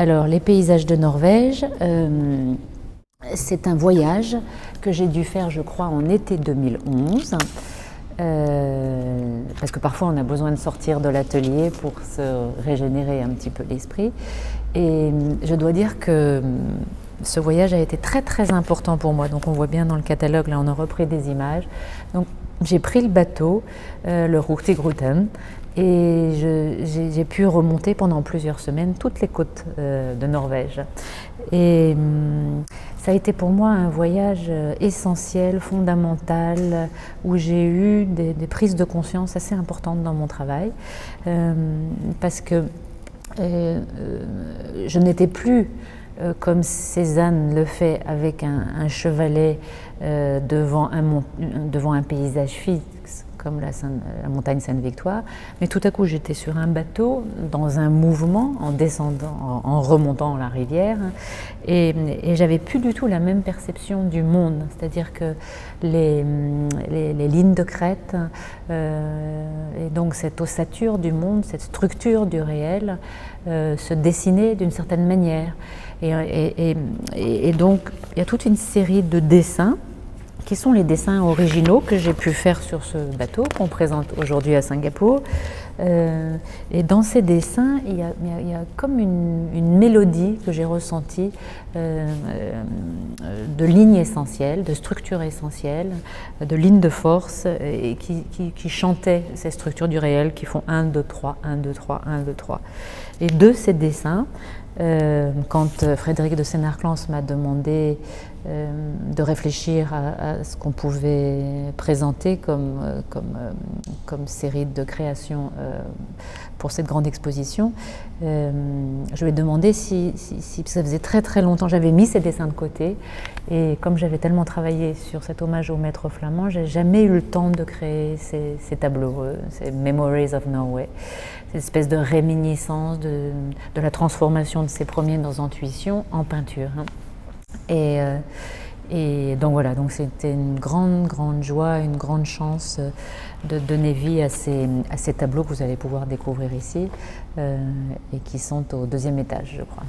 Alors, les paysages de Norvège, c'est un voyage que j'ai dû faire, je crois, en été 2011. Parce que parfois on a besoin de sortir de l'atelier pour se régénérer un petit peu l'esprit. Et je dois dire que ce voyage a été très très important pour moi. Donc on voit bien dans le catalogue, là on a repris des images. Donc j'ai pris le bateau, le Hurtigruten, et j'ai pu remonter pendant plusieurs semaines toutes les côtes de Norvège. Et ça a été pour moi un voyage essentiel, fondamental, où j'ai eu des prises de conscience assez importantes dans mon travail, parce que je n'étais plus comme Cézanne le fait avec un chevalet devant un paysage fixe comme la montagne Sainte-Victoire, mais tout à coup j'étais sur un bateau dans un mouvement en descendant, en remontant la rivière, et j'avais plus du tout la même perception du monde, c'est-à-dire que les lignes de crête et donc cette ossature du monde, cette structure du réel se dessinaient d'une certaine manière. Et donc il y a toute une série de dessins qui sont les dessins originaux que j'ai pu faire sur ce bateau qu'on présente aujourd'hui à Singapour. Et dans ces dessins, il y a comme une mélodie que j'ai ressentie de lignes essentielles, de structures essentielles, de lignes de force et qui chantaient ces structures du réel qui font 1, 2, 3, 1, 2, 3, 1, 2, 3. Et de ces dessins, quand Frédéric de Sénarclans m'a demandé de réfléchir à ce qu'on pouvait présenter comme série de création pour cette grande exposition, je lui ai demandé si ça faisait très très longtemps, j'avais mis ces dessins de côté, et comme j'avais tellement travaillé sur cet hommage au maître flamand, j'ai jamais eu le temps de créer ces tableaux, ces Memories of Norway, cette espèce de réminiscence de la transformation de ces premiers dans Intuition en peinture. Et donc voilà, donc c'était une grande joie, une grande chance de donner vie à ces tableaux que vous allez pouvoir découvrir ici et qui sont au 2e étage, je crois.